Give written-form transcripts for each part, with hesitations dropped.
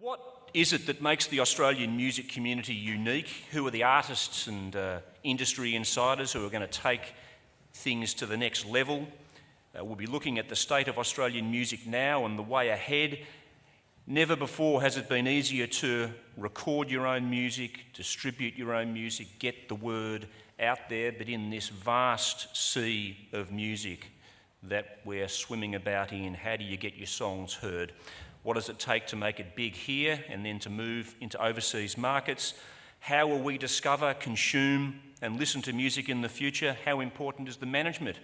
What is it that makes the Australian music community unique? Who are the artists and industry insiders who are going to take things to the next level? We'll be looking at the state of Australian music now and the way ahead. Never before has it been easier to record your own music, distribute your own music, get the word out there, but in this vast sea of music that we're swimming about in, how do you get your songs heard? What does it take to make it big here and then to move into overseas markets? How will we discover, consume and listen to music in the future? How important is the management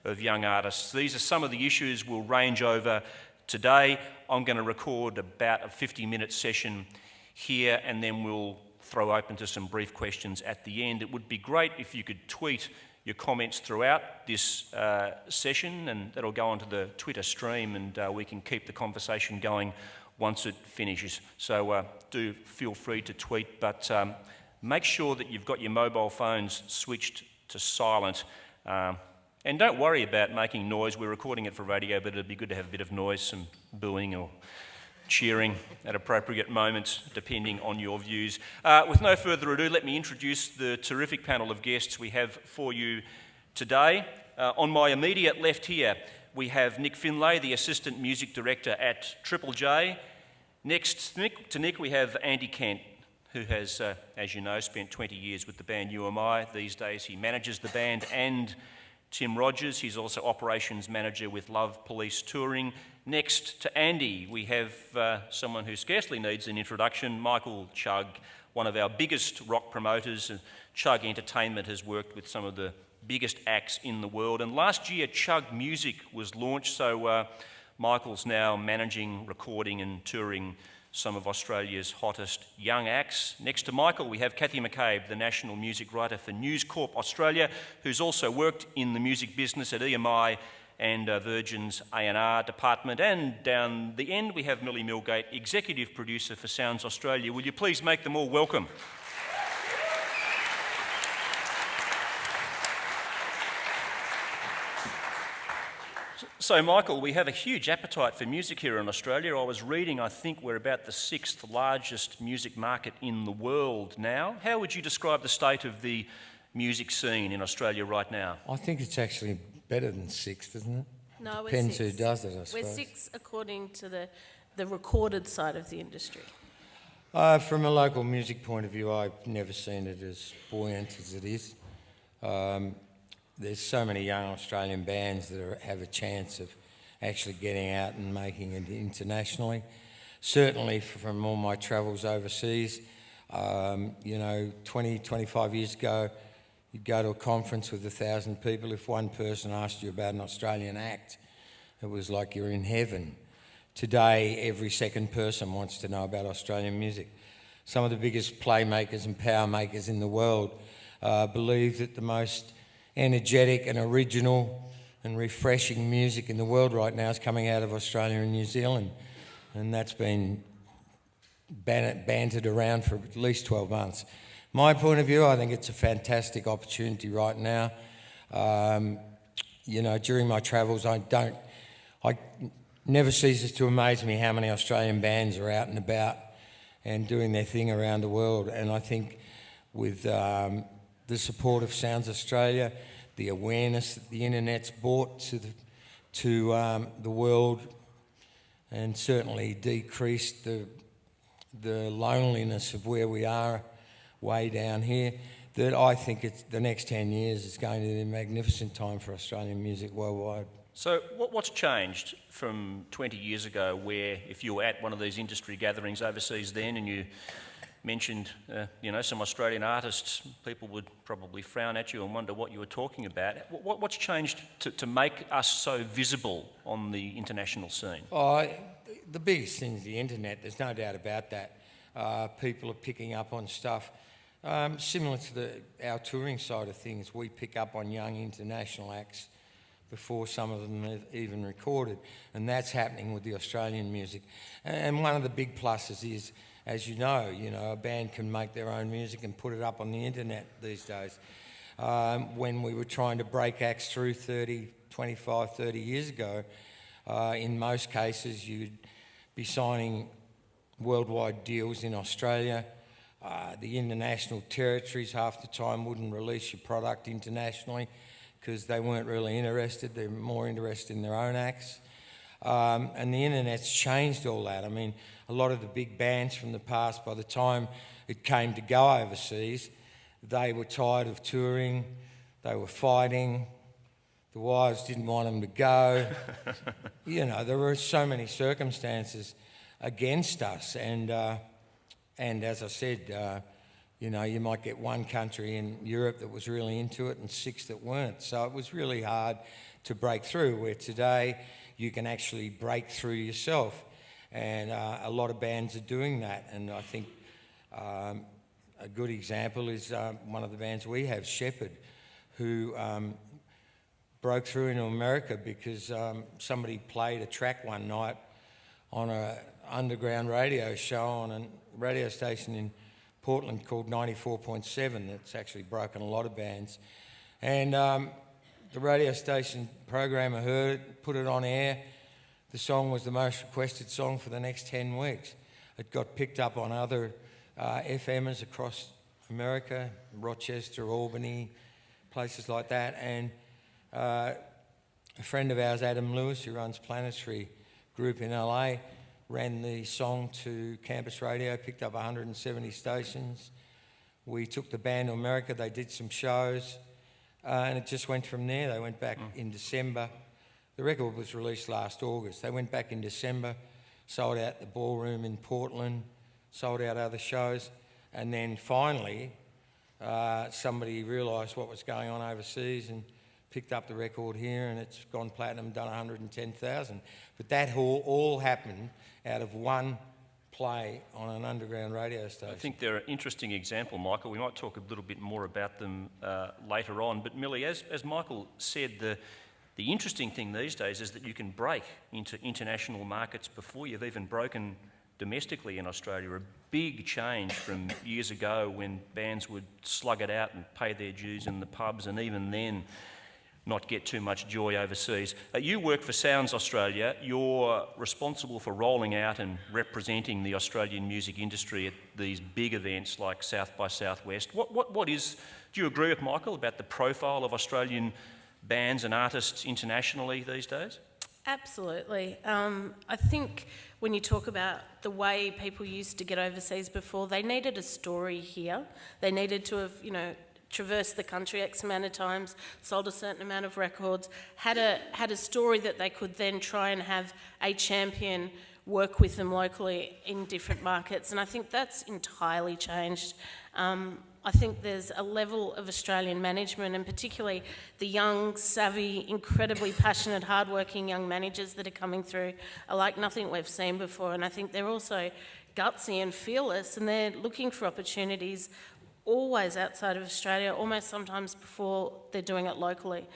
of young artists? These are some of the issues we'll range over today. I'm going to record about a 50-minute session here and then we'll throw open to some brief questions at the end. It would be great if you could tweet your comments throughout this session, and that'll go onto the Twitter stream and we can keep the conversation going once it finishes. So do feel free to tweet, but make sure that you've got your mobile phones switched to silent. And don't worry about making noise. We're recording it for radio, but it'd be good to have a bit of noise, some booing or cheering at appropriate moments, depending on your views. With no further ado, let me introduce the terrific panel of guests we have for you today. On my immediate left here, we have Nick Finlay, the Assistant Music Director at Triple J. Next to Nick, we have Andy Kent, who has, as you know, spent 20 years with the band UMI. These days he manages the band and Tim Rogers. He's also Operations Manager with Love Police Touring. Next to Andy, we have someone who scarcely needs an introduction, Michael Chugg, one of our biggest rock promoters. Chugg Entertainment has worked with some of the biggest acts in the world. And last year, Chugg Music was launched, so Michael's now managing, recording and touring some of Australia's hottest young acts. Next to Michael, we have Kathy McCabe, the National Music Writer for News Corp Australia, who's also worked in the music business at EMI and Virgin's A&R department. And down the end, we have Millie Milgate, Executive Producer for Sounds Australia. Will you please make them all welcome? So, Michael, we have a huge appetite for music here in Australia. I was reading, I think we're about the 6th largest music market in the world now. How would you describe the state of the music scene in Australia right now? I think it's actually better than 6th, isn't it? No, we're Depends 6. who does it, I suppose. We're 6 according to the recorded side of the industry. From a local music point of view, I've never seen it as buoyant as it is. There's so many young Australian bands that have a chance of actually getting out and making it internationally. Certainly from all my travels overseas, 20, 25 years ago, you'd go to a conference with 1,000 people. If one person asked you about an Australian act, it was like you're in heaven. Today, every second person wants to know about Australian music. Some of the biggest playmakers and power makers in the world believe that the most energetic and original and refreshing music in the world right now is coming out of Australia and New Zealand. And that's been bantered around for at least 12 months. My point of view, I think it's a fantastic opportunity right now. During my travels, I never ceases to amaze me how many Australian bands are out and about and doing their thing around the world. And I think with the support of Sounds Australia, the awareness that the internet's brought to the world, and certainly decreased the loneliness of where we are way down here, that I think it's the next 10 years is going to be a magnificent time for Australian music worldwide. So what's changed from 20 years ago, where if you were at one of these industry gatherings overseas then and you mentioned some Australian artists, people would probably frown at you and wonder what you were talking about. What's changed to make us so visible on the international scene? The biggest thing is the internet, there's no doubt about that. People are picking up on stuff. Similar to our touring side of things, we pick up on young international acts before some of them have even recorded, and that's happening with the Australian music. And one of the big pluses is, as you know, a band can make their own music and put it up on the internet these days. When we were trying to break acts through 25, 30 years ago, in most cases you'd be signing worldwide deals in Australia. The international territories half the time wouldn't release your product internationally because they weren't really interested. They're more interested in their own acts. And the internet's changed all that. I mean, a lot of the big bands from the past, by the time it came to go overseas, they were tired of touring, they were fighting, the wives didn't want them to go. You know, there were so many circumstances against us. And as I said, you know, you might get one country in Europe that was really into it and 6 that weren't. So it was really hard to break through, where today you can actually break through yourself. And a lot of bands are doing that. And I think a good example is one of the bands we have, Shepherd, who broke through into America because somebody played a track one night on an underground radio show on a radio station in Portland called 94.7 that's actually broken a lot of bands. And the radio station programmer heard it, put it on air. The song was the most requested song for the next 10 weeks. It got picked up on other FMers across America, Rochester, Albany, places like that. And a friend of ours, Adam Lewis, who runs Planetary Group in LA, ran the song to campus radio, picked up 170 stations. We took the band to America, they did some shows, and it just went from there. They went back in December. The record was released last August. They went back in December, sold out the Ballroom in Portland, sold out other shows, and then finally somebody realised what was going on overseas and picked up the record here, and it's gone platinum, done 110,000. But that all happened out of one play on an underground radio station. I think they're an interesting example, Michael. We might talk a little bit more about them later on. But Millie, as Michael said, the interesting thing these days is that you can break into international markets before you've even broken domestically in Australia. A big change from years ago when bands would slug it out and pay their dues in the pubs, and even then not get too much joy overseas. You work for Sounds Australia. You're responsible for rolling out and representing the Australian music industry at these big events like South by Southwest. Do you agree with Michael about the profile of Australian bands and artists internationally these days? Absolutely. I think when you talk about the way people used to get overseas before, they needed a story here. They needed to have, traversed the country X amount of times, sold a certain amount of records, had a story that they could then try and have a champion work with them locally in different markets. And I think that's entirely changed. I think there's a level of Australian management, and particularly the young, savvy, incredibly passionate, hardworking young managers that are coming through are like nothing we've seen before. And I think they're also gutsy and fearless, and they're looking for opportunities always outside of Australia, almost sometimes before they're doing it locally.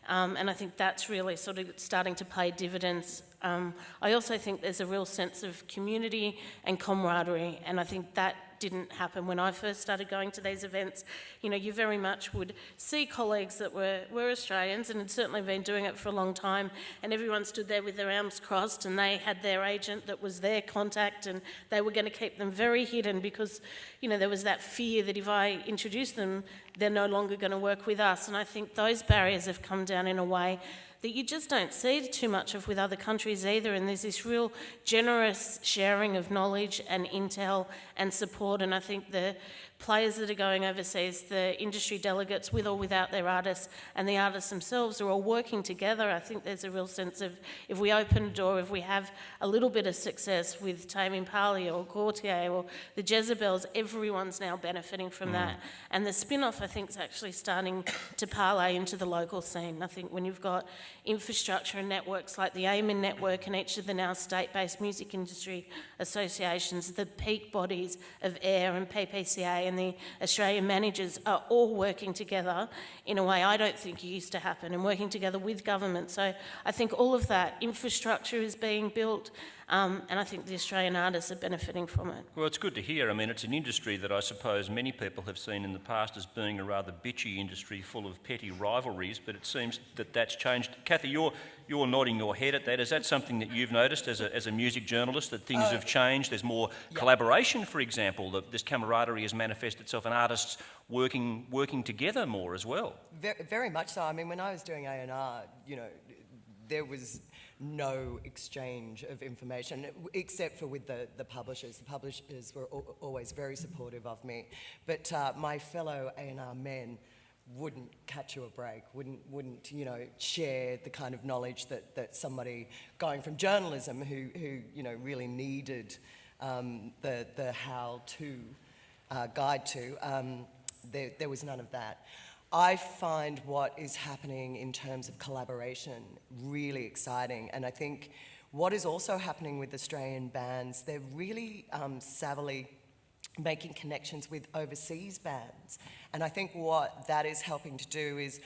And I think that's really sort of starting to pay dividends. I also think there's a real sense of community and camaraderie, and I think that didn't happen when I first started going to these events. You very much would see colleagues that were Australians and had certainly been doing it for a long time, and everyone stood there with their arms crossed, and they had their agent that was their contact, and they were going to keep them very hidden because, there was that fear that if I introduce them, they're no longer going to work with us. And I think those barriers have come down in a way that you just don't see too much of with other countries either, and there's this real generous sharing of knowledge and intel and support. And I think the players that are going overseas, the industry delegates with or without their artists, and the artists themselves are all working together. I think there's a real sense of, if we open a door, if we have a little bit of success with Tame Impala or Gautier or the Jezebels, everyone's now benefiting from that. And the spin-off, I think, is actually starting to parlay into the local scene. I think when you've got infrastructure and networks like the AMIN network and each of the now state-based music industry associations, the peak bodies of AIR and PPCA and the Australian managers are all working together in a way I don't think used to happen, and working together with government. So I think all of that infrastructure is being built. And I think the Australian artists are benefiting from it. Well, it's good to hear. I mean, it's an industry that I suppose many people have seen in the past as being a rather bitchy industry full of petty rivalries, but it seems that that's changed. Kathy, you're nodding your head at that. Is that something that you've noticed as a music journalist, that things have changed? There's more collaboration, for example, that this camaraderie has manifested itself in artists working together more as well. Very much so. I mean, when I was doing A&R, there was no exchange of information except for with the publishers. The publishers were always very supportive of me, but my fellow A&R men wouldn't catch you a break, wouldn't share the kind of knowledge that somebody going from journalism who really needed the how-to guide to. There was none of that. I find what is happening in terms of collaboration really exciting, and I think what is also happening with Australian bands, they're really savvily making connections with overseas bands, and I think what that is helping to do is,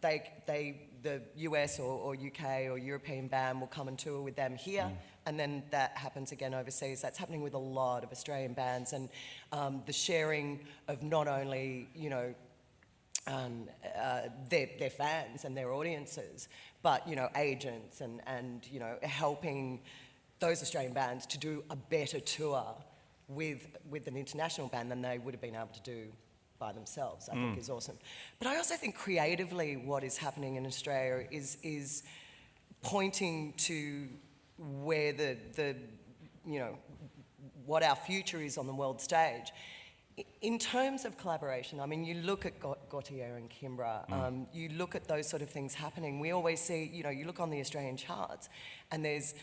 the US or UK or European band will come and tour with them here, and then that happens again overseas. That's happening with a lot of Australian bands, and the sharing of not only, their fans and their audiences, but agents and helping those Australian bands to do a better tour with an international band than they would have been able to do by themselves, I think is awesome. But I also think creatively what is happening in Australia is pointing to where what our future is on the world stage. In terms of collaboration, I mean, you look at Gautier and Kimbra, you look at those sort of things happening. We always see, you look on the Australian charts and there's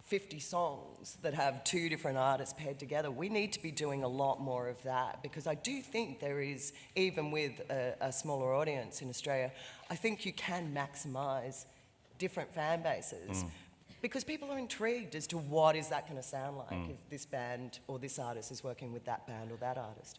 50 songs that have two different artists paired together. We need to be doing a lot more of that, because I do think there is, even with a smaller audience in Australia, I think you can maximise different fan bases. Because people are intrigued as to what is that going to sound like if this band or this artist is working with that band or that artist.